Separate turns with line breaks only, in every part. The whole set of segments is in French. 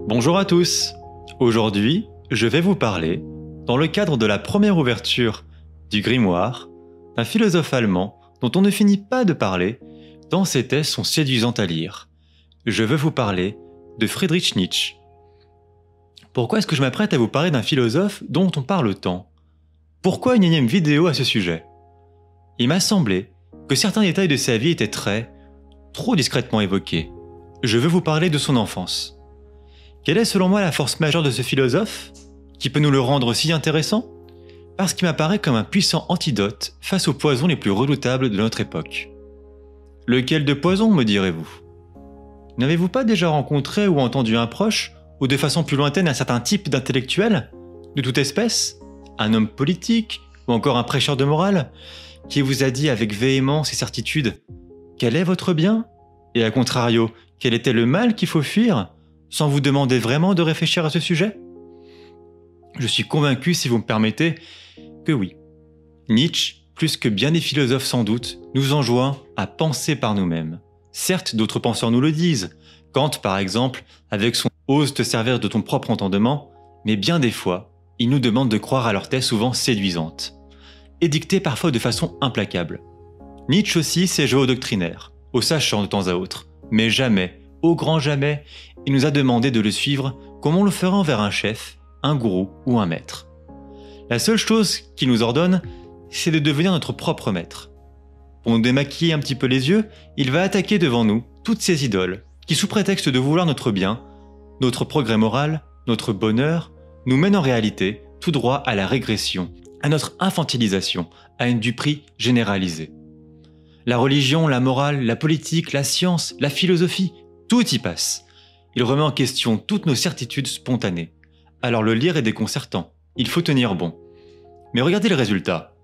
Bonjour à tous. Aujourd'hui, je vais vous parler, dans le cadre de la première ouverture du Grimoire, d'un philosophe allemand dont on ne finit pas de parler, tant ses thèses sont séduisantes à lire. Je veux vous parler de Friedrich Nietzsche. Pourquoi est-ce que je m'apprête à vous parler d'un philosophe dont on parle tant? Pourquoi une énième vidéo à ce sujet? Il m'a semblé que certains détails de sa vie étaient trop discrètement évoqués. Je veux vous parler de son enfance. Quelle est selon moi la force majeure de ce philosophe, qui peut nous le rendre si intéressant? Parce qu'il m'apparaît comme un puissant antidote face aux poisons les plus redoutables de notre époque. Lequel de poison, me direz-vous? N'avez-vous pas déjà rencontré ou entendu un proche, ou de façon plus lointaine un certain type d'intellectuel, de toute espèce, un homme politique, ou encore un prêcheur de morale, qui vous a dit avec véhémence et certitude « Quel est votre bien ?» et à contrario, quel était le mal qu'il faut fuir, sans vous demander vraiment de réfléchir à ce sujet? Je suis convaincu, si vous me permettez, que oui. Nietzsche, plus que bien des philosophes sans doute, nous enjoint à penser par nous-mêmes. Certes, d'autres penseurs nous le disent. Kant, par exemple, avec son « ose te servir de ton propre entendement », mais bien des fois, il nous demande de croire à leur thèse souvent séduisante, édictée parfois de façon implacable. Nietzsche aussi s'est joué au doctrinaire, au sachant de temps à autre, mais jamais, au grand jamais, il nous a demandé de le suivre comme on le ferait envers un chef, un gourou ou un maître. La seule chose qu'il nous ordonne, c'est de devenir notre propre maître. Pour nous démaquiller un petit peu les yeux, il va attaquer devant nous toutes ces idoles qui, sous prétexte de vouloir notre bien, notre progrès moral, notre bonheur, nous mènent en réalité tout droit à la régression, à notre infantilisation, à une duperie généralisée. La religion, la morale, la politique, la science, la philosophie, tout y passe. Il remet en question toutes nos certitudes spontanées. Alors le lire est déconcertant, il faut tenir bon. Mais regardez le résultat.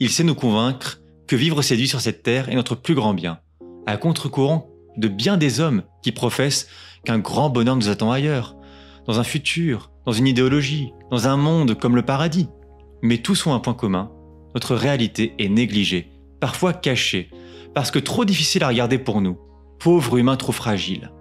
Il sait nous convaincre que vivre séduit sur cette terre est notre plus grand bien, à contre-courant de bien des hommes qui professent qu'un grand bonheur nous attend ailleurs, dans un futur, dans une idéologie, dans un monde comme le paradis. Mais tous ont un point commun, notre réalité est négligée, parfois cachée, parce que trop difficile à regarder pour nous, pauvres humains trop fragiles.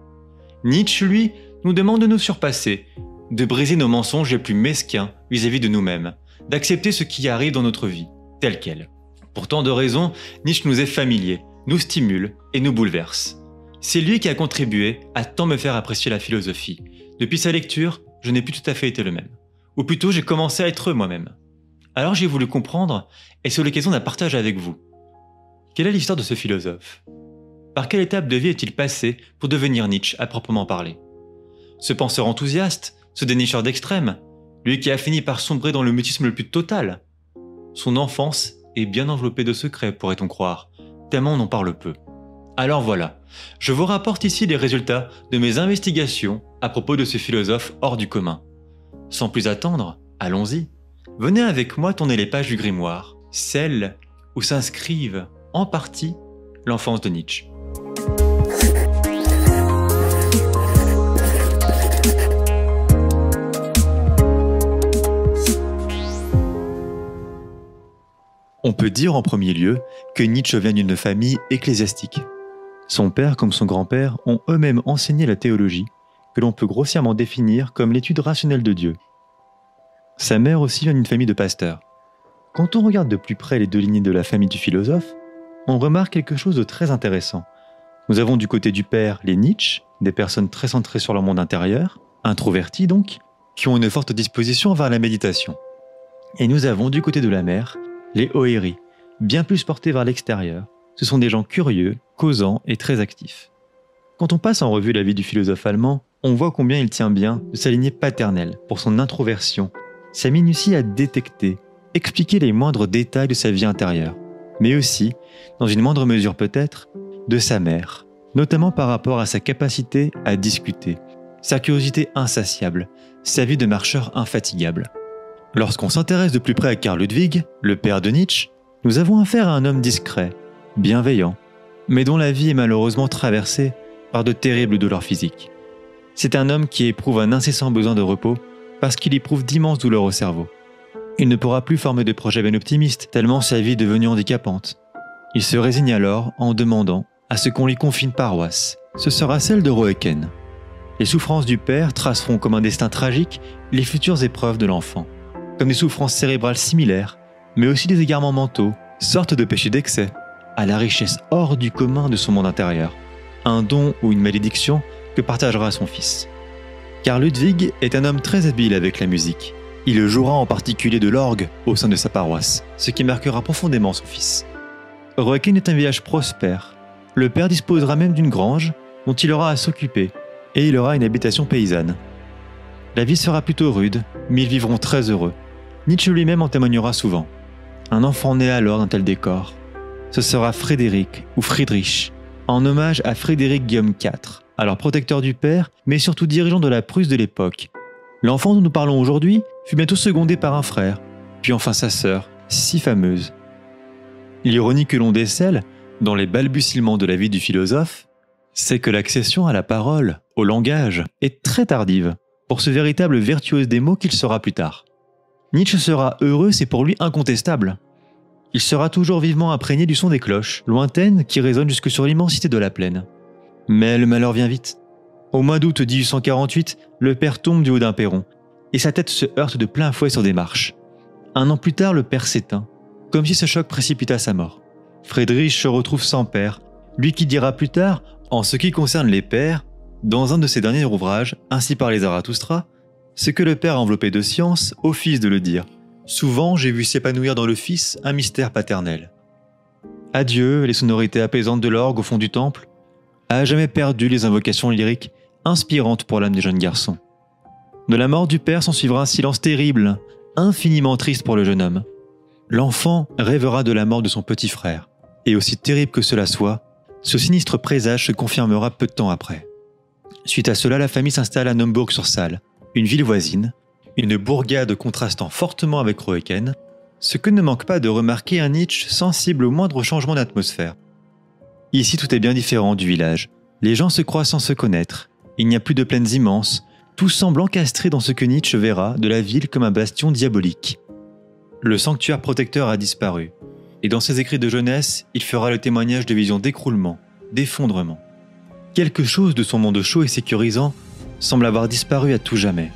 Nietzsche, lui, nous demande de nous surpasser, de briser nos mensonges les plus mesquins vis-à-vis de nous-mêmes, d'accepter ce qui arrive dans notre vie, tel quel. Pour tant de raisons, Nietzsche nous est familier, nous stimule et nous bouleverse. C'est lui qui a contribué à tant me faire apprécier la philosophie. Depuis sa lecture, je n'ai plus tout à fait été le même. Ou plutôt, j'ai commencé à être moi-même. Alors j'ai voulu comprendre, et c'est l'occasion d'un partage avec vous. Quelle est l'histoire de ce philosophe? Par quelle étape de vie est-il passé pour devenir Nietzsche à proprement parler? Ce penseur enthousiaste, ce dénicheur d'extrême, lui qui a fini par sombrer dans le mutisme le plus total. Son enfance est bien enveloppée de secrets, pourrait-on croire, tellement on en parle peu. Alors voilà, je vous rapporte ici les résultats de mes investigations à propos de ce philosophe hors du commun. Sans plus attendre, allons-y. Venez avec moi tourner les pages du grimoire, celles où s'inscrivent, en partie, l'enfance de Nietzsche. On peut dire en premier lieu que Nietzsche vient d'une famille ecclésiastique. Son père comme son grand-père ont eux-mêmes enseigné la théologie, que l'on peut grossièrement définir comme l'étude rationnelle de Dieu. Sa mère aussi vient d'une famille de pasteurs. Quand on regarde de plus près les deux lignées de la famille du philosophe, on remarque quelque chose de très intéressant. Nous avons du côté du père les Nietzsche, des personnes très centrées sur leur monde intérieur, introverties donc, qui ont une forte disposition vers la méditation. Et nous avons du côté de la mère les Hoéri, bien plus portés vers l'extérieur. Ce sont des gens curieux, causants et très actifs. Quand on passe en revue la vie du philosophe allemand, on voit combien il tient bien de sa lignée paternelle pour son introversion, sa minutie à détecter, expliquer les moindres détails de sa vie intérieure, mais aussi, dans une moindre mesure peut-être, de sa mère, notamment par rapport à sa capacité à discuter, sa curiosité insatiable, sa vie de marcheur infatigable. Lorsqu'on s'intéresse de plus près à Karl Ludwig, le père de Nietzsche, nous avons affaire à un homme discret, bienveillant, mais dont la vie est malheureusement traversée par de terribles douleurs physiques. C'est un homme qui éprouve un incessant besoin de repos parce qu'il éprouve d'immenses douleurs au cerveau. Il ne pourra plus former de projets bien optimistes, tellement sa vie est devenue handicapante. Il se résigne alors en demandant à ce qu'on lui confie une paroisse. Ce sera celle de Roeken. Les souffrances du père traceront comme un destin tragique les futures épreuves de l'enfant, comme des souffrances cérébrales similaires, mais aussi des égarements mentaux, sorte de péché d'excès, à la richesse hors du commun de son monde intérieur, un don ou une malédiction que partagera son fils. Car Ludwig est un homme très habile avec la musique. Il jouera en particulier de l'orgue au sein de sa paroisse, ce qui marquera profondément son fils. Roeken est un village prospère. Le père disposera même d'une grange dont il aura à s'occuper, et il aura une habitation paysanne. La vie sera plutôt rude, mais ils vivront très heureux. Nietzsche lui-même en témoignera souvent. Un enfant né alors d'un tel décor. Ce sera Frédéric ou Friedrich, en hommage à Frédéric Guillaume IV, alors protecteur du père, mais surtout dirigeant de la Prusse de l'époque. L'enfant dont nous parlons aujourd'hui fut bientôt secondé par un frère, puis enfin sa sœur, si fameuse. L'ironie que l'on décèle, dans les balbutiements de la vie du philosophe, c'est que l'accession à la parole, au langage, est très tardive, pour ce véritable virtuose des mots qu'il sera plus tard. Nietzsche sera heureux, c'est pour lui incontestable. Il sera toujours vivement imprégné du son des cloches, lointaines, qui résonnent jusque sur l'immensité de la plaine. Mais le malheur vient vite. Au mois d'août 1848, le père tombe du haut d'un perron, et sa tête se heurte de plein fouet sur des marches. Un an plus tard, le père s'éteint, comme si ce choc précipita sa mort. Friedrich se retrouve sans père, lui qui dira plus tard, en ce qui concerne les pères, dans un de ses derniers ouvrages, Ainsi parlait Zarathustra, ce que le père enveloppé de science offise de le dire. Souvent, j'ai vu s'épanouir dans le fils un mystère paternel. Adieu les sonorités apaisantes de l'orgue au fond du temple, à jamais perdu les invocations lyriques inspirantes pour l'âme des jeunes garçons. De la mort du père s'ensuivra un silence terrible, infiniment triste pour le jeune homme. L'enfant rêvera de la mort de son petit frère, et aussi terrible que cela soit, ce sinistre présage se confirmera peu de temps après. Suite à cela, la famille s'installe à Naumbourg-sur-Saale, une ville voisine, une bourgade contrastant fortement avec Roeken, ce que ne manque pas de remarquer un Nietzsche sensible au moindre changement d'atmosphère. Ici, tout est bien différent du village. Les gens se croient sans se connaître. Il n'y a plus de plaines immenses. Tout semble encastré dans ce que Nietzsche verra de la ville comme un bastion diabolique. Le sanctuaire protecteur a disparu. Et dans ses écrits de jeunesse, il fera le témoignage de visions d'écroulement, d'effondrement. Quelque chose de son monde chaud et sécurisant semble avoir disparu à tout jamais.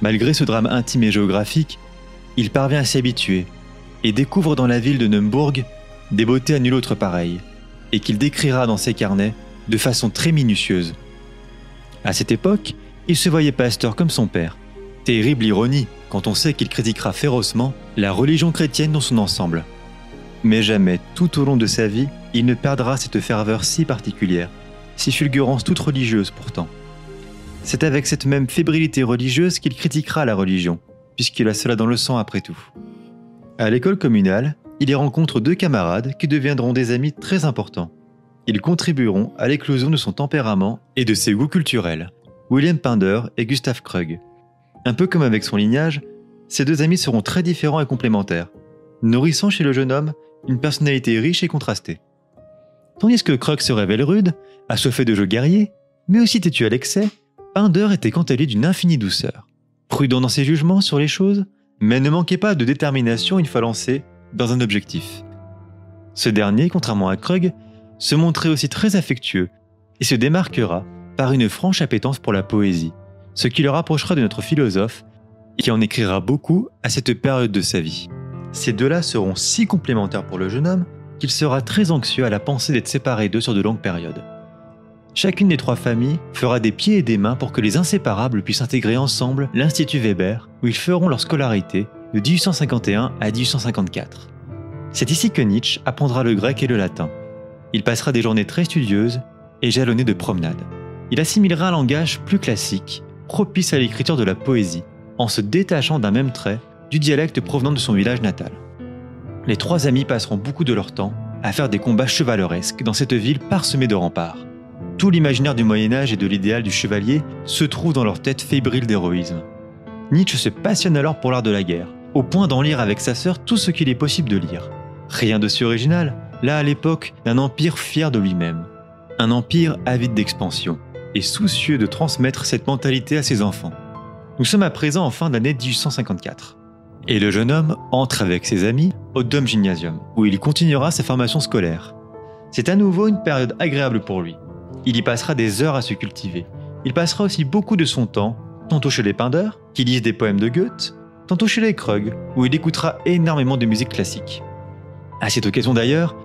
Malgré ce drame intime et géographique, il parvient à s'y habituer et découvre dans la ville de Naumbourg des beautés à nul autre pareilles, et qu'il décrira dans ses carnets de façon très minutieuse. À cette époque, il se voyait pasteur comme son père. Terrible ironie quand on sait qu'il critiquera férocement la religion chrétienne dans son ensemble. Mais jamais, tout au long de sa vie, il ne perdra cette ferveur si particulière, si fulgurance toute religieuse pourtant. C'est avec cette même fébrilité religieuse qu'il critiquera la religion, puisqu'il a cela dans le sang après tout. À l'école communale, il y rencontre deux camarades qui deviendront des amis très importants. Ils contribueront à l'éclosion de son tempérament et de ses goûts culturels, William Pinder et Gustav Krug. Un peu comme avec son lignage, ces deux amis seront très différents et complémentaires, nourrissant chez le jeune homme une personnalité riche et contrastée. Tandis que Krug se révèle rude, assoiffé de jeux guerriers, mais aussi têtu à l'excès, Pinder était quant à lui d'une infinie douceur. Prudent dans ses jugements sur les choses, mais ne manquait pas de détermination une fois lancé dans un objectif. Ce dernier, contrairement à Krug, se montrait aussi très affectueux et se démarquera par une franche appétence pour la poésie, ce qui le rapprochera de notre philosophe qui en écrira beaucoup à cette période de sa vie. Ces deux-là seront si complémentaires pour le jeune homme qu'il sera très anxieux à la pensée d'être séparé d'eux sur de longues périodes. Chacune des trois familles fera des pieds et des mains pour que les inséparables puissent intégrer ensemble l'Institut Weber, où ils feront leur scolarité de 1851 à 1854. C'est ici que Nietzsche apprendra le grec et le latin. Il passera des journées très studieuses et jalonnées de promenades. Il assimilera un langage plus classique, propice à l'écriture de la poésie, en se détachant d'un même trait du dialecte provenant de son village natal. Les trois amis passeront beaucoup de leur temps à faire des combats chevaleresques dans cette ville parsemée de remparts. Tout l'imaginaire du Moyen-Âge et de l'idéal du chevalier se trouve dans leur tête fébrile d'héroïsme. Nietzsche se passionne alors pour l'art de la guerre, au point d'en lire avec sa sœur tout ce qu'il est possible de lire. Rien de si original, là à l'époque d'un empire fier de lui-même. Un empire avide d'expansion, et soucieux de transmettre cette mentalité à ses enfants. Nous sommes à présent en fin d'année 1854. Et le jeune homme entre avec ses amis au Dom Gymnasium, où il continuera sa formation scolaire. C'est à nouveau une période agréable pour lui. Il y passera des heures à se cultiver, Il passera aussi beaucoup de son temps, tantôt chez les Pinder, qui lisent des poèmes de Goethe, tantôt chez les Krug, où il écoutera énormément de musique classique. À cette occasion d'ailleurs,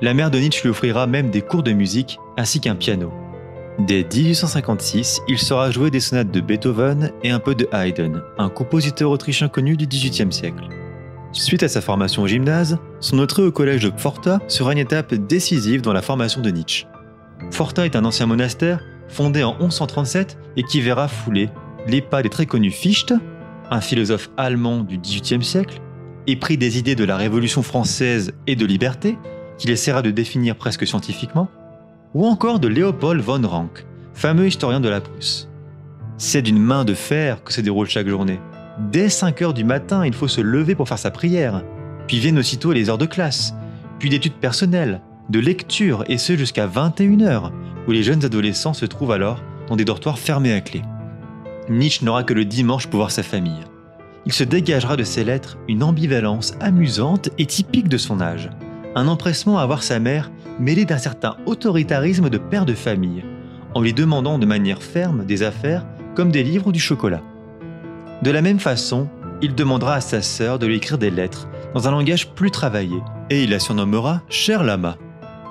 la mère de Nietzsche lui offrira même des cours de musique ainsi qu'un piano. Dès 1856, il saura jouer des sonates de Beethoven et un peu de Haydn, un compositeur autrichien connu du XVIIIe siècle. Suite à sa formation au gymnase, son entrée au collège de Pforta sera une étape décisive dans la formation de Nietzsche. Pforta est un ancien monastère fondé en 1137 et qui verra fouler les pas des très connus Fichte, un philosophe allemand du XVIIIe siècle, épris des idées de la Révolution française et de liberté, qu'il essaiera de définir presque scientifiquement, ou encore de Léopold von Ranke, fameux historien de la Prusse. C'est d'une main de fer que se déroule chaque journée. Dès 5 heures du matin, il faut se lever pour faire sa prière, puis viennent aussitôt les heures de classe, puis d'études personnelles, de lecture, et ce jusqu'à 21 heures, où les jeunes adolescents se trouvent alors dans des dortoirs fermés à clé. Nietzsche n'aura que le dimanche pour voir sa famille. Il se dégagera de ses lettres une ambivalence amusante et typique de son âge, un empressement à voir sa mère mêlé d'un certain autoritarisme de père de famille, en lui demandant de manière ferme des affaires comme des livres ou du chocolat. De la même façon, il demandera à sa sœur de lui écrire des lettres dans un langage plus travaillé, et il la surnommera « Chère Lama »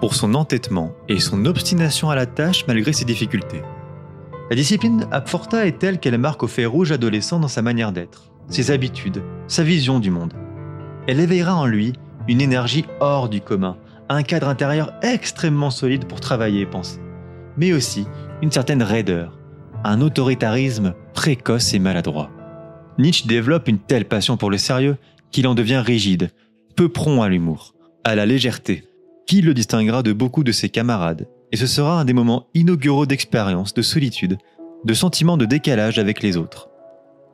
pour son entêtement et son obstination à la tâche malgré ses difficultés. La discipline à Pforta est telle qu'elle marque au fer rouge adolescent dans sa manière d'être, ses habitudes, sa vision du monde. Elle éveillera en lui une énergie hors du commun, un cadre intérieur extrêmement solide pour travailler et penser, mais aussi une certaine raideur, un autoritarisme précoce et maladroit. Nietzsche développe une telle passion pour le sérieux qu'il en devient rigide, peu prompt à l'humour, à la légèreté, qui le distinguera de beaucoup de ses camarades, et ce sera un des moments inauguraux d'expérience, de solitude, de sentiment de décalage avec les autres.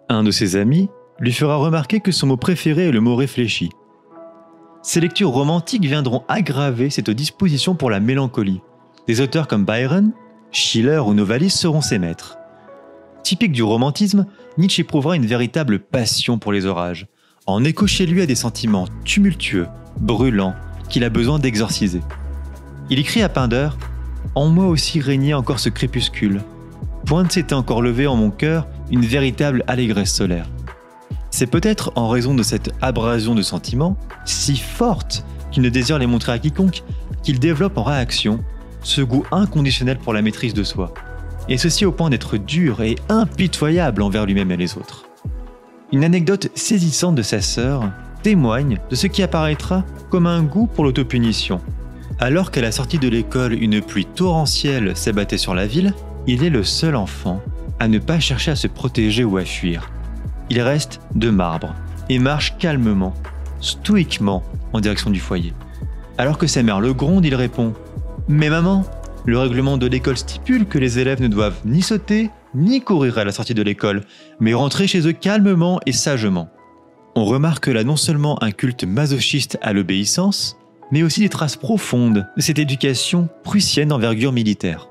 Un de ses amis lui fera remarquer que son mot préféré est le mot réfléchi. Ces lectures romantiques viendront aggraver cette disposition pour la mélancolie. Des auteurs comme Byron, Schiller ou Novalis seront ses maîtres. Typique du romantisme, Nietzsche éprouvera une véritable passion pour les orages, en écho chez lui à des sentiments tumultueux, brûlants, qu'il a besoin d'exorciser. Il écrit à Pinder « En moi aussi régnait encore ce crépuscule. Pointe s'était encore levée en mon cœur une véritable allégresse solaire. » C'est peut-être en raison de cette abrasion de sentiments, si forte qu'il ne désire les montrer à quiconque, qu'il développe en réaction ce goût inconditionnel pour la maîtrise de soi, et ceci au point d'être dur et impitoyable envers lui-même et les autres. Une anecdote saisissante de sa sœur témoigne de ce qui apparaîtra comme un goût pour l'autopunition. Alors qu'à la sortie de l'école, une pluie torrentielle s'abattait sur la ville, il est le seul enfant à ne pas chercher à se protéger ou à fuir. Il reste de marbre et marche calmement, stoïquement en direction du foyer. Alors que sa mère le gronde, il répond « Mais maman, le règlement de l'école stipule que les élèves ne doivent ni sauter, ni courir à la sortie de l'école, mais rentrer chez eux calmement et sagement. » On remarque là non seulement un culte masochiste à l'obéissance, mais aussi des traces profondes de cette éducation prussienne d'envergure militaire.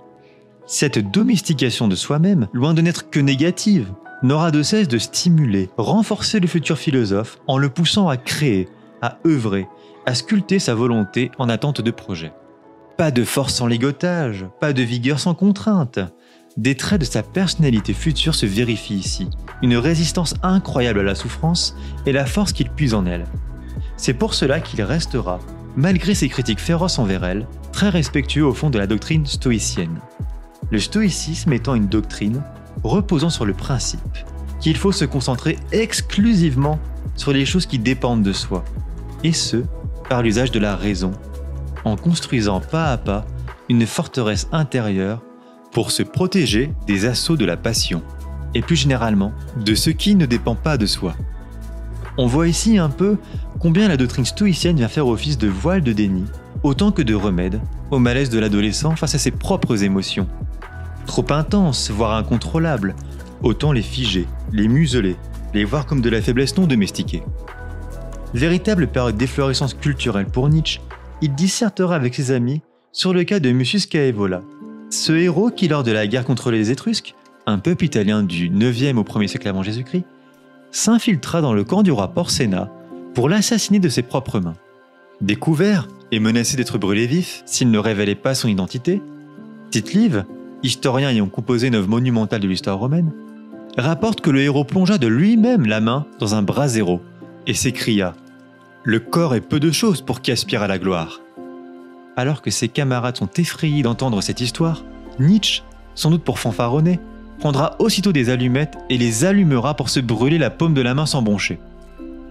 Cette domestication de soi-même, loin de n'être que négative, n'aura de cesse de stimuler, renforcer le futur philosophe en le poussant à créer, à œuvrer, à sculpter sa volonté en attente de projets. Pas de force sans ligotage, pas de vigueur sans contrainte. Des traits de sa personnalité future se vérifient ici, une résistance incroyable à la souffrance et la force qu'il puise en elle. C'est pour cela qu'il restera, malgré ses critiques féroces envers elle, très respectueux au fond de la doctrine stoïcienne. Le stoïcisme étant une doctrine reposant sur le principe qu'il faut se concentrer exclusivement sur les choses qui dépendent de soi, et ce, par l'usage de la raison, en construisant pas à pas une forteresse intérieure pour se protéger des assauts de la passion, et plus généralement de ce qui ne dépend pas de soi. On voit ici un peu combien la doctrine stoïcienne vient faire office de voile de déni, autant que de remède au malaise de l'adolescent face à ses propres émotions. Trop intenses, voire incontrôlables, autant les figer, les museler, les voir comme de la faiblesse non domestiquée. Véritable période d'efflorescence culturelle pour Nietzsche, il dissertera avec ses amis sur le cas de Mucius Scaevola, ce héros qui, lors de la guerre contre les Étrusques, un peuple italien du 9e au 1er siècle avant Jésus-Christ, s'infiltra dans le camp du roi Porséna pour l'assassiner de ses propres mains. Découvert et menacé d'être brûlé vif s'il ne révélait pas son identité, Tite-Live, historien ayant composé une œuvre monumentale de l'histoire romaine, rapporte que le héros plongea de lui-même la main dans un brasero et s'écria « Le corps est peu de choses pour qui aspire à la gloire ». Alors que ses camarades sont effrayés d'entendre cette histoire, Nietzsche, sans doute pour fanfaronner, prendra aussitôt des allumettes et les allumera pour se brûler la paume de la main sans broncher.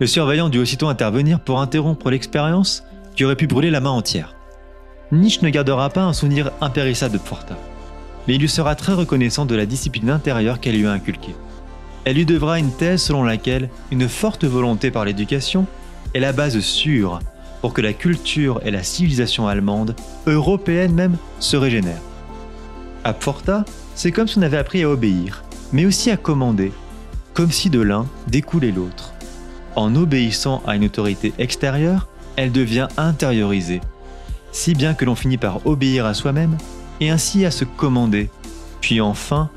Le surveillant dut aussitôt intervenir pour interrompre l'expérience qui aurait pu brûler la main entière. Nietzsche ne gardera pas un souvenir impérissable de Pforta, mais il lui sera très reconnaissant de la discipline intérieure qu'elle lui a inculquée. Elle lui devra une thèse selon laquelle une forte volonté par l'éducation est la base sûre pour que la culture et la civilisation allemande, européenne même, se régénèrent. À Pforta, c'est comme si on avait appris à obéir, mais aussi à commander, comme si de l'un découlait l'autre. En obéissant à une autorité extérieure, elle devient intériorisée, si bien que l'on finit par obéir à soi-même et ainsi à se commander, puis enfin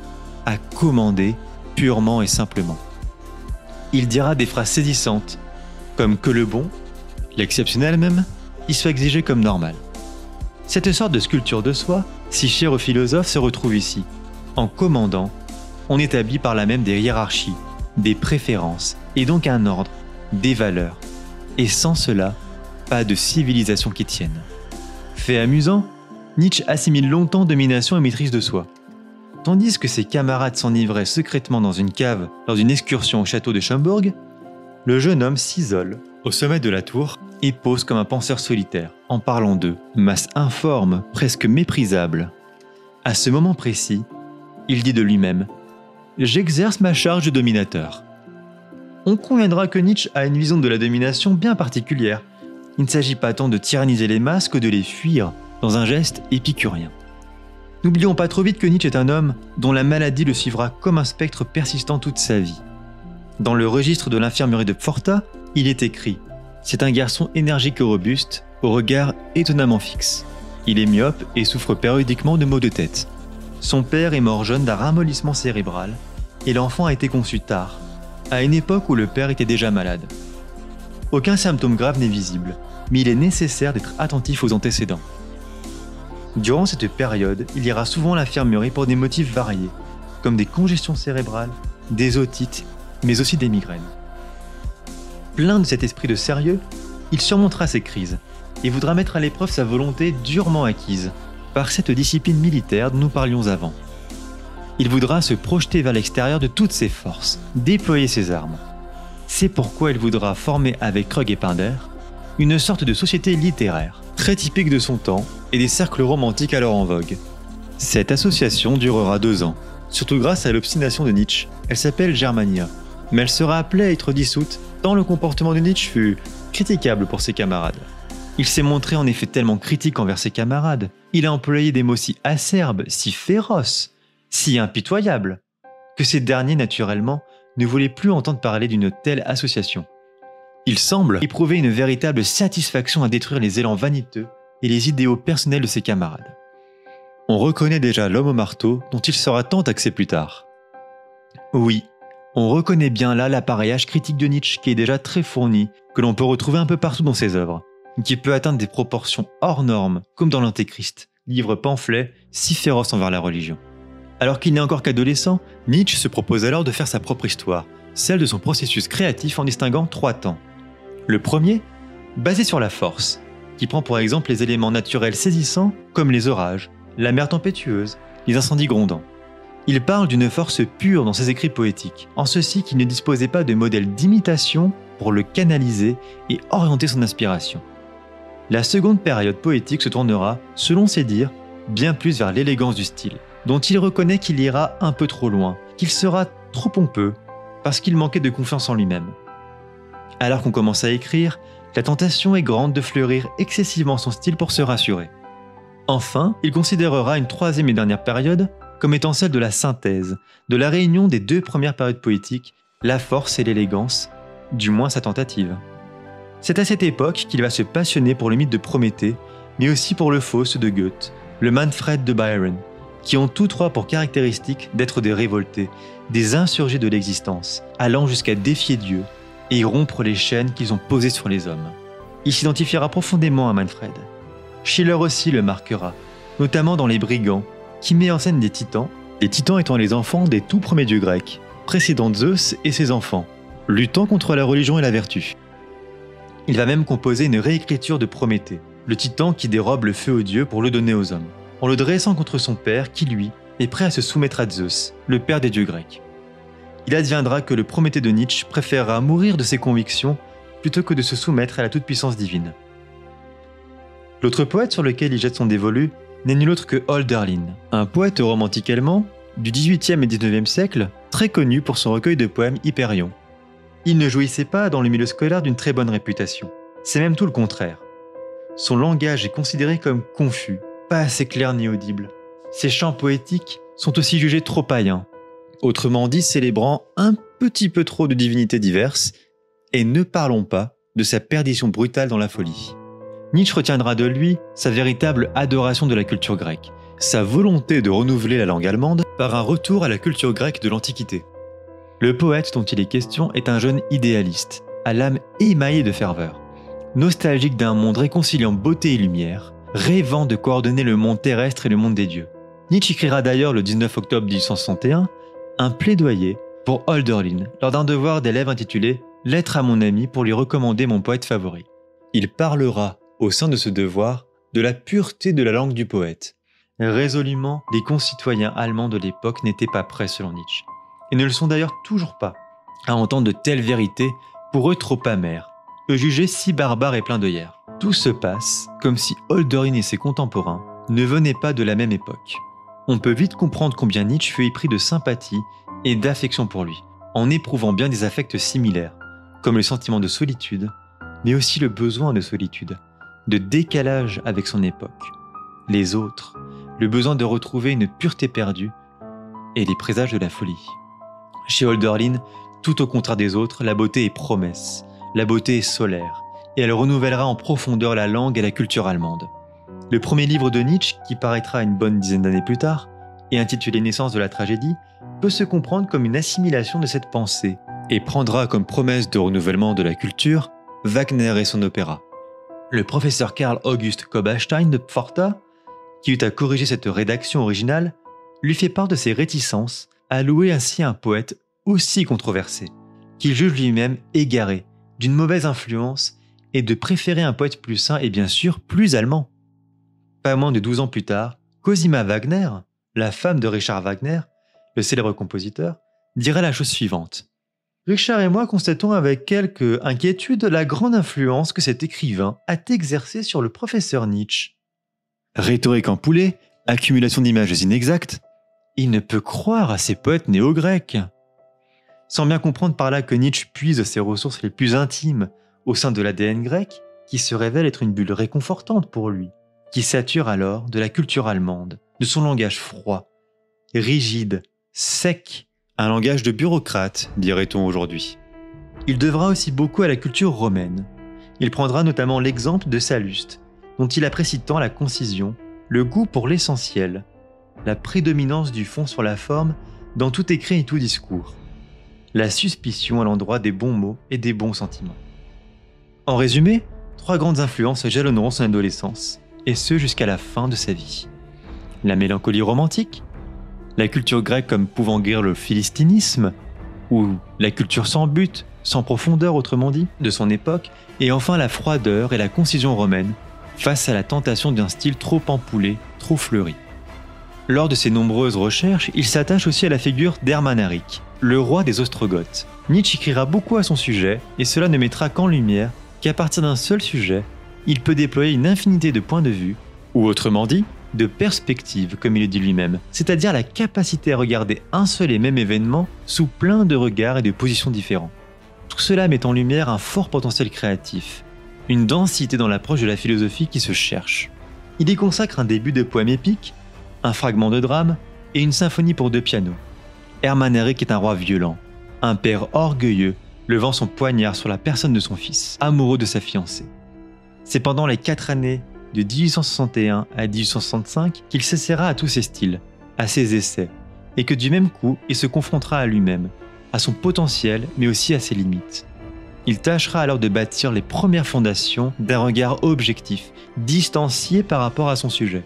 à commander purement et simplement. Il dira des phrases saisissantes, comme que le bon, l'exceptionnel même, y soit exigé comme normal. Cette sorte de sculpture de soi, si chère aux philosophes, se retrouve ici. En commandant, on établit par là même des hiérarchies, des préférences, et donc un ordre, des valeurs. Et sans cela, pas de civilisation qui tienne. Fait amusant, Nietzsche assimile longtemps domination et maîtrise de soi. Tandis que ses camarades s'enivraient secrètement dans une cave lors d'une excursion au château de Schomburg, le jeune homme s'isole au sommet de la tour et pose comme un penseur solitaire, en parlant d'eux, masse informe, presque méprisable. À ce moment précis, il dit de lui-même « J'exerce ma charge de dominateur ». On conviendra que Nietzsche a une vision de la domination bien particulière. Il ne s'agit pas tant de tyranniser les masses que de les fuir dans un geste épicurien. N'oublions pas trop vite que Nietzsche est un homme dont la maladie le suivra comme un spectre persistant toute sa vie. Dans le registre de l'infirmerie de Pforta, il est écrit « C'est un garçon énergique et robuste, au regard étonnamment fixe. Il est myope et souffre périodiquement de maux de tête. Son père est mort jeune d'un ramollissement cérébral et l'enfant a été conçu tard, à une époque où le père était déjà malade. Aucun symptôme grave n'est visible, mais il est nécessaire d'être attentif aux antécédents. Durant cette période, il ira souvent à l'infirmerie pour des motifs variés, comme des congestions cérébrales, des otites, mais aussi des migraines. Plein de cet esprit de sérieux, il surmontera ces crises et voudra mettre à l'épreuve sa volonté durement acquise par cette discipline militaire dont nous parlions avant. Il voudra se projeter vers l'extérieur de toutes ses forces, déployer ses armes. C'est pourquoi il voudra former avec Krug et Pinder une sorte de société littéraire, très typique de son temps et des cercles romantiques alors en vogue. Cette association durera 2 ans, surtout grâce à l'obstination de Nietzsche. Elle s'appelle Germania, mais elle sera appelée à être dissoute tant le comportement de Nietzsche fut critiquable pour ses camarades. Il s'est montré en effet tellement critique envers ses camarades, il a employé des mots si acerbes, si féroces, si impitoyables, que ces derniers naturellement ne voulaient plus entendre parler d'une telle association. Il semble éprouver une véritable satisfaction à détruire les élans vaniteux et les idéaux personnels de ses camarades. On reconnaît déjà l'homme au marteau dont il sera tant taxé plus tard. Oui, on reconnaît bien là l'appareillage critique de Nietzsche qui est déjà très fourni, que l'on peut retrouver un peu partout dans ses œuvres, qui peut atteindre des proportions hors normes, comme dans l'Antéchrist, livre pamphlet si féroce envers la religion. Alors qu'il n'est encore qu'adolescent, Nietzsche se propose alors de faire sa propre histoire, celle de son processus créatif en distinguant 3 temps. Le premier, basé sur la force, qui prend pour exemple les éléments naturels saisissants comme les orages, la mer tempétueuse, les incendies grondants. Il parle d'une force pure dans ses écrits poétiques, en ceci qu'il ne disposait pas de modèle d'imitation pour le canaliser et orienter son inspiration. La seconde période poétique se tournera, selon ses dires, bien plus vers l'élégance du style, dont il reconnaît qu'il ira un peu trop loin, qu'il sera trop pompeux, parce qu'il manquait de confiance en lui-même. Alors qu'on commence à écrire, la tentation est grande de fleurir excessivement son style pour se rassurer. Enfin, il considérera une troisième et dernière période comme étant celle de la synthèse, de la réunion des 2 premières périodes poétiques, la force et l'élégance, du moins sa tentative. C'est à cette époque qu'il va se passionner pour le mythe de Prométhée, mais aussi pour le Faust de Goethe, le Manfred de Byron, qui ont tous 3 pour caractéristique d'être des révoltés, des insurgés de l'existence, allant jusqu'à défier Dieu et rompre les chaînes qu'ils ont posées sur les hommes. Il s'identifiera profondément à Manfred. Schiller aussi le marquera, notamment dans Les Brigands, qui met en scène des titans, les titans étant les enfants des tout premiers dieux grecs, précédant Zeus et ses enfants, luttant contre la religion et la vertu. Il va même composer une réécriture de Prométhée, le titan qui dérobe le feu aux dieux pour le donner aux hommes, en le dressant contre son père qui, lui, est prêt à se soumettre à Zeus, le père des dieux grecs. Il adviendra que le Prométhée de Nietzsche préférera mourir de ses convictions plutôt que de se soumettre à la toute-puissance divine. L'autre poète sur lequel il jette son dévolu n'est nul autre que Hölderlin, un poète romantique allemand du XVIIIe et XIXe siècle, très connu pour son recueil de poèmes Hyperion. Il ne jouissait pas dans le milieu scolaire d'une très bonne réputation. C'est même tout le contraire. Son langage est considéré comme confus, pas assez clair ni audible. Ses chants poétiques sont aussi jugés trop païens, autrement dit célébrant un petit peu trop de divinités diverses, et ne parlons pas de sa perdition brutale dans la folie. Nietzsche retiendra de lui sa véritable adoration de la culture grecque, sa volonté de renouveler la langue allemande par un retour à la culture grecque de l'Antiquité. Le poète dont il est question est un jeune idéaliste, à l'âme émaillée de ferveur, nostalgique d'un monde réconciliant beauté et lumière, rêvant de coordonner le monde terrestre et le monde des dieux. Nietzsche écrira d'ailleurs le 19 octobre 1861 un plaidoyer pour Hölderlin lors d'un devoir d'élève intitulé « Lettre à mon ami pour lui recommander mon poète favori ». Il parlera, au sein de ce devoir, de la pureté de la langue du poète. Résolument, les concitoyens allemands de l'époque n'étaient pas prêts selon Nietzsche, et ne le sont d'ailleurs toujours pas, à entendre de telles vérités, pour eux trop amères, eux jugés si barbares et pleins d'œillères. Tout se passe comme si Hölderlin et ses contemporains ne venaient pas de la même époque. On peut vite comprendre combien Nietzsche fut épris de sympathie et d'affection pour lui, en éprouvant bien des affects similaires, comme le sentiment de solitude, mais aussi le besoin de solitude, de décalage avec son époque, les autres, le besoin de retrouver une pureté perdue et les présages de la folie. Chez Hölderlin, tout au contraire des autres, la beauté est promesse, la beauté est solaire, et elle renouvellera en profondeur la langue et la culture allemande. Le premier livre de Nietzsche, qui paraîtra une bonne dizaine d'années plus tard, et intitulé Naissance de la tragédie, peut se comprendre comme une assimilation de cette pensée, et prendra comme promesse de renouvellement de la culture Wagner et son opéra. Le professeur Karl August Koberstein de Pforta, qui eut à corriger cette rédaction originale, lui fait part de ses réticences à louer ainsi un poète aussi controversé, qu'il juge lui-même égaré, d'une mauvaise influence, et de préférer un poète plus sain et bien sûr plus allemand. Pas moins de 12 ans plus tard, Cosima Wagner, la femme de Richard Wagner, le célèbre compositeur, dira la chose suivante. Richard et moi constatons avec quelque inquiétude la grande influence que cet écrivain a exercée sur le professeur Nietzsche. Rhétorique en poulet, accumulation d'images inexactes, il ne peut croire à ces poètes néo-grecs. Sans bien comprendre par là que Nietzsche puise ses ressources les plus intimes au sein de l'ADN grec, qui se révèle être une bulle réconfortante pour lui, qui sature alors de la culture allemande, de son langage froid, rigide, sec, un langage de bureaucrate, dirait-on aujourd'hui. Il devra aussi beaucoup à la culture romaine. Il prendra notamment l'exemple de Salluste, dont il apprécie tant la concision, le goût pour l'essentiel, la prédominance du fond sur la forme dans tout écrit et tout discours, la suspicion à l'endroit des bons mots et des bons sentiments. En résumé, 3 grandes influences jalonneront son adolescence, et ce jusqu'à la fin de sa vie. La mélancolie romantique, la culture grecque comme pouvant guérir le philistinisme, ou la culture sans but, sans profondeur autrement dit, de son époque, et enfin la froideur et la concision romaine face à la tentation d'un style trop empoulé, trop fleuri. Lors de ses nombreuses recherches, il s'attache aussi à la figure d'Hermann le roi des Ostrogoths. Nietzsche écrira beaucoup à son sujet, et cela ne mettra qu'en lumière qu'à partir d'un seul sujet, il peut déployer une infinité de points de vue, ou autrement dit, de perspectives, comme il le dit lui-même, c'est-à-dire la capacité à regarder un seul et même événement sous plein de regards et de positions différents. Tout cela met en lumière un fort potentiel créatif, une densité dans l'approche de la philosophie qui se cherche. Il y consacre un début de poème épique, un fragment de drame et une symphonie pour 2 pianos. Hermann est un roi violent, un père orgueilleux, levant son poignard sur la personne de son fils, amoureux de sa fiancée. C'est pendant les 4 années de 1861 à 1865 qu'il s'essaiera à tous ses styles, à ses essais, et que du même coup, il se confrontera à lui-même, à son potentiel, mais aussi à ses limites. Il tâchera alors de bâtir les premières fondations d'un regard objectif, distancié par rapport à son sujet.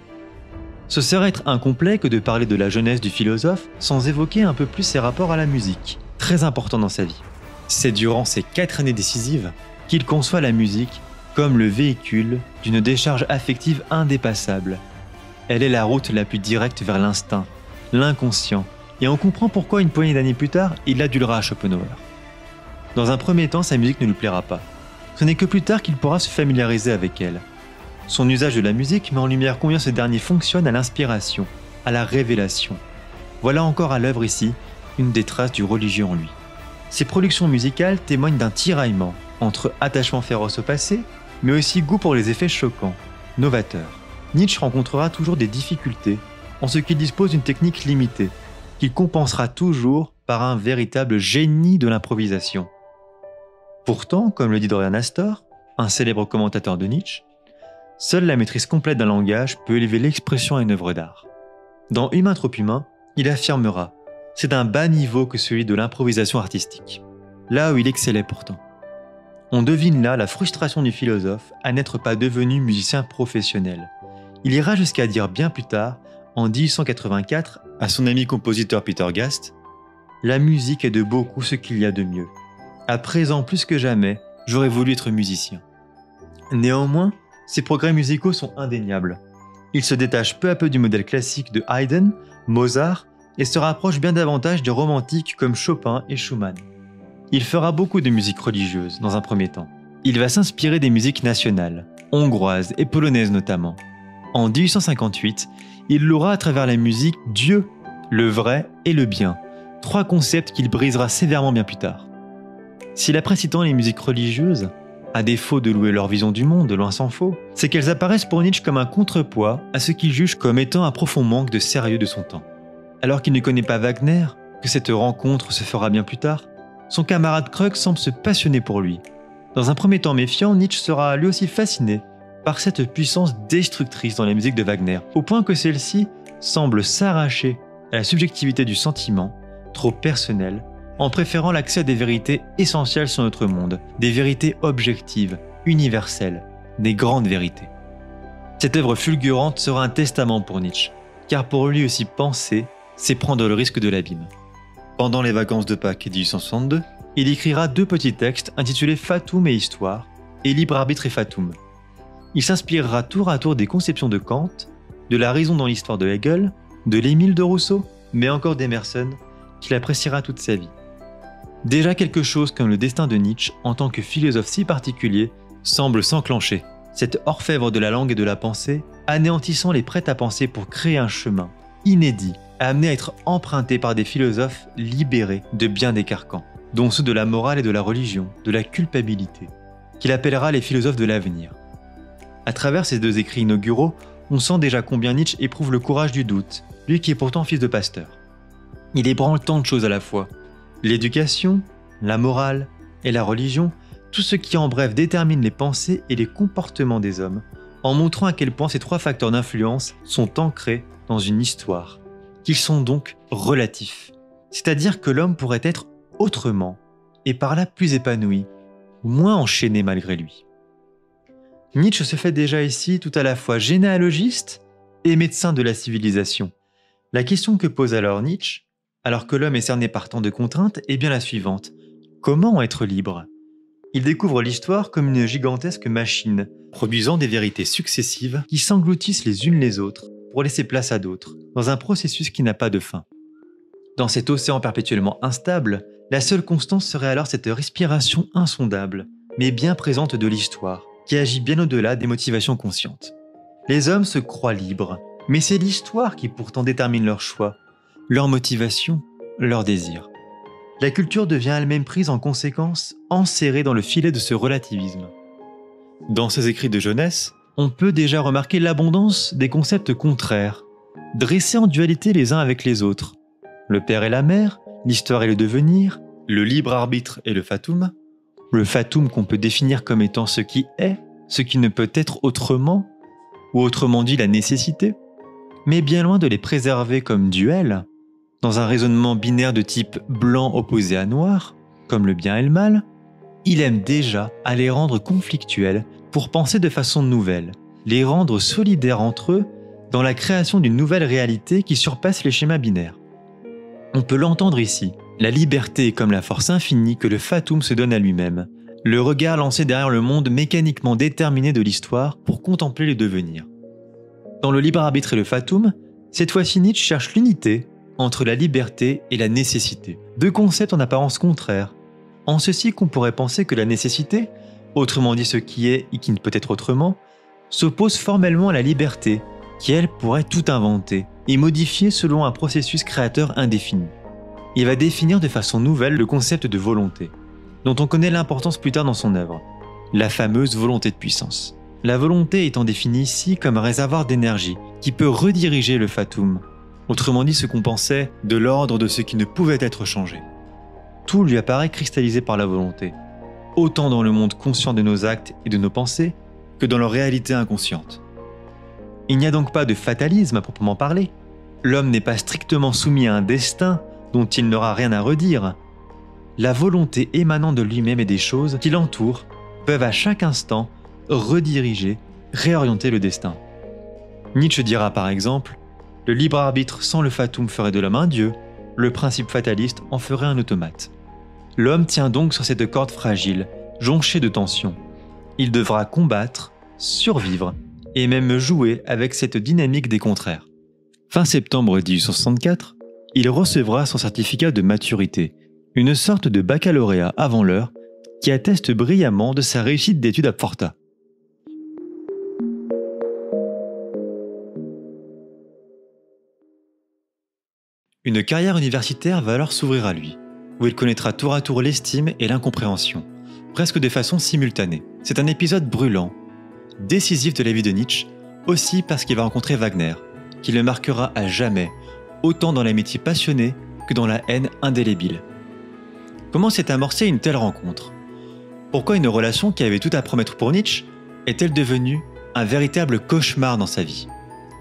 Ce serait être incomplet que de parler de la jeunesse du philosophe sans évoquer un peu plus ses rapports à la musique, très important dans sa vie. C'est durant ces 4 années décisives qu'il conçoit la musique comme le véhicule d'une décharge affective indépassable. Elle est la route la plus directe vers l'instinct, l'inconscient, et on comprend pourquoi une poignée d'années plus tard, il adulera Schopenhauer. Dans un premier temps, sa musique ne lui plaira pas. Ce n'est que plus tard qu'il pourra se familiariser avec elle. Son usage de la musique met en lumière combien ce dernier fonctionne à l'inspiration, à la révélation. Voilà encore à l'œuvre ici une des traces du religieux en lui. Ses productions musicales témoignent d'un tiraillement entre attachement féroce au passé, mais aussi goût pour les effets choquants, novateurs. Nietzsche rencontrera toujours des difficultés en ce qu'il dispose d'une technique limitée, qu'il compensera toujours par un véritable génie de l'improvisation. Pourtant, comme le dit Dorian Astor, un célèbre commentateur de Nietzsche, seule la maîtrise complète d'un langage peut élever l'expression à une œuvre d'art. Dans Humain trop humain, il affirmera « C'est d'un bas niveau que celui de l'improvisation artistique », là où il excellait pourtant. On devine là la frustration du philosophe à n'être pas devenu musicien professionnel. Il ira jusqu'à dire bien plus tard, en 1884, à son ami compositeur Peter Gast, « La musique est de beaucoup ce qu'il y a de mieux. À présent plus que jamais, j'aurais voulu être musicien. » Néanmoins, ses progrès musicaux sont indéniables. Il se détache peu à peu du modèle classique de Haydn, Mozart, et se rapproche bien davantage des romantiques comme Chopin et Schumann. Il fera beaucoup de musique religieuse dans un premier temps. Il va s'inspirer des musiques nationales, hongroises et polonaises notamment. En 1858, il louera à travers la musique Dieu, le vrai et le bien, 3 concepts qu'il brisera sévèrement bien plus tard. S'il apprécie tant les musiques religieuses, à défaut de louer leur vision du monde, loin s'en faut, c'est qu'elles apparaissent pour Nietzsche comme un contrepoids à ce qu'il juge comme étant un profond manque de sérieux de son temps. Alors qu'il ne connaît pas Wagner, que cette rencontre se fera bien plus tard, son camarade Krug semble se passionner pour lui. Dans un premier temps méfiant, Nietzsche sera lui aussi fasciné par cette puissance destructrice dans la musique de Wagner, au point que celle-ci semble s'arracher à la subjectivité du sentiment, trop personnelle, en préférant l'accès à des vérités essentielles sur notre monde, des vérités objectives, universelles, des grandes vérités. Cette œuvre fulgurante sera un testament pour Nietzsche, car pour lui aussi penser, c'est prendre le risque de l'abîme. Pendant les vacances de Pâques 1862, il écrira 2 petits textes intitulés Fatum et Histoire et Libre arbitre et Fatum. Il s'inspirera tour à tour des conceptions de Kant, de la raison dans l'histoire de Hegel, de l'Émile de Rousseau, mais encore d'Emerson, qu'il appréciera toute sa vie. Déjà quelque chose comme le destin de Nietzsche en tant que philosophe si particulier semble s'enclencher, cet orfèvre de la langue et de la pensée, anéantissant les prêts-à-penser pour créer un chemin inédit, amené à être emprunté par des philosophes libérés de bien des carcans, dont ceux de la morale et de la religion, de la culpabilité, qu'il appellera les philosophes de l'avenir. À travers ces 2 écrits inauguraux, on sent déjà combien Nietzsche éprouve le courage du doute, lui qui est pourtant fils de pasteur. Il ébranle tant de choses à la fois, l'éducation, la morale et la religion, tout ce qui en bref détermine les pensées et les comportements des hommes, en montrant à quel point ces 3 facteurs d'influence sont ancrés dans une histoire, qu'ils sont donc relatifs, c'est-à-dire que l'homme pourrait être autrement, et par là plus épanoui, ou moins enchaîné malgré lui. Nietzsche se fait déjà ici tout à la fois généalogiste et médecin de la civilisation. La question que pose alors Nietzsche, alors que l'homme est cerné par tant de contraintes, est bien la suivante. Comment être libre ? Il découvre l'histoire comme une gigantesque machine, produisant des vérités successives qui s'engloutissent les unes les autres pour laisser place à d'autres, dans un processus qui n'a pas de fin. Dans cet océan perpétuellement instable, la seule constance serait alors cette respiration insondable, mais bien présente de l'histoire, qui agit bien au-delà des motivations conscientes. Les hommes se croient libres, mais c'est l'histoire qui pourtant détermine leur choix, leur motivation, leur désir. La culture devient elle-même prise en conséquence, enserrée dans le filet de ce relativisme. Dans ses écrits de jeunesse, on peut déjà remarquer l'abondance des concepts contraires, dressés en dualité les uns avec les autres. Le père et la mère, l'histoire et le devenir, le libre arbitre et le fatum qu'on peut définir comme étant ce qui est, ce qui ne peut être autrement, ou autrement dit la nécessité, mais bien loin de les préserver comme duels, dans un raisonnement binaire de type blanc opposé à noir, comme le bien et le mal, il aime déjà à les rendre conflictuels pour penser de façon nouvelle, les rendre solidaires entre eux dans la création d'une nouvelle réalité qui surpasse les schémas binaires. On peut l'entendre ici, la liberté est comme la force infinie que le fatum se donne à lui-même, le regard lancé derrière le monde mécaniquement déterminé de l'histoire pour contempler les devenirs. Dans le libre arbitre et le fatum, cette fois-ci Nietzsche cherche l'unité entre la liberté et la nécessité, deux concepts en apparence contraires, en ceci qu'on pourrait penser que la nécessité, autrement dit ce qui est et qui ne peut être autrement, s'oppose formellement à la liberté, qui elle pourrait tout inventer et modifier selon un processus créateur indéfini. Il va définir de façon nouvelle le concept de volonté, dont on connaît l'importance plus tard dans son œuvre, la fameuse volonté de puissance. La volonté étant définie ici comme un réservoir d'énergie qui peut rediriger le fatum, autrement dit ce qu'on pensait de l'ordre de ce qui ne pouvait être changé. Tout lui apparaît cristallisé par la volonté, autant dans le monde conscient de nos actes et de nos pensées que dans leur réalité inconsciente. Il n'y a donc pas de fatalisme à proprement parler. L'homme n'est pas strictement soumis à un destin dont il n'aura rien à redire. La volonté émanant de lui-même et des choses qui l'entourent peuvent à chaque instant rediriger, réorienter le destin. Nietzsche dira par exemple « Le libre arbitre sans le fatum ferait de l'homme un dieu, le principe fataliste en ferait un automate. » L'homme tient donc sur cette corde fragile, jonchée de tensions. Il devra combattre, survivre et même jouer avec cette dynamique des contraires. Fin septembre 1864, il recevra son certificat de maturité, une sorte de baccalauréat avant l'heure qui atteste brillamment de sa réussite d'études à Pforta. Une carrière universitaire va alors s'ouvrir à lui, où il connaîtra tour à tour l'estime et l'incompréhension, presque de façon simultanée. C'est un épisode brûlant, décisif de la vie de Nietzsche, aussi parce qu'il va rencontrer Wagner, qui le marquera à jamais, autant dans l'amitié passionnée que dans la haine indélébile. Comment s'est amorcée une telle rencontre ? Pourquoi une relation qui avait tout à promettre pour Nietzsche est-elle devenue un véritable cauchemar dans sa vie ?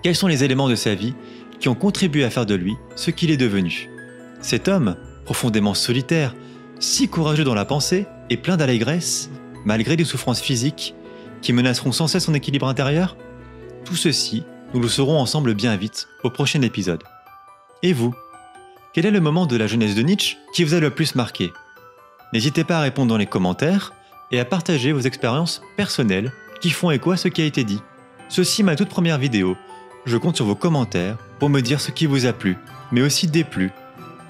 Quels sont les éléments de sa vie qui ont contribué à faire de lui ce qu'il est devenu ? Cet homme, profondément solitaire, si courageux dans la pensée et plein d'allégresse, malgré des souffrances physiques qui menaceront sans cesse son équilibre intérieur ? Tout ceci, nous le saurons ensemble bien vite au prochain épisode. Et vous ? Quel est le moment de la jeunesse de Nietzsche qui vous a le plus marqué ? N'hésitez pas à répondre dans les commentaires et à partager vos expériences personnelles qui font écho à ce qui a été dit. Ceci est ma toute première vidéo. Je compte sur vos commentaires pour me dire ce qui vous a plu, mais aussi déplu,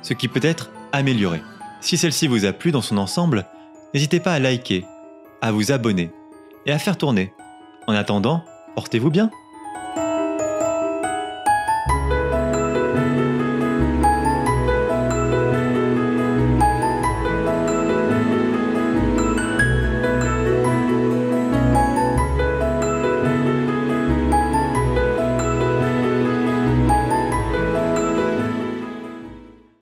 ce qui peut être amélioré. Si celle-ci vous a plu dans son ensemble, n'hésitez pas à liker, à vous abonner et à faire tourner. En attendant, portez-vous bien.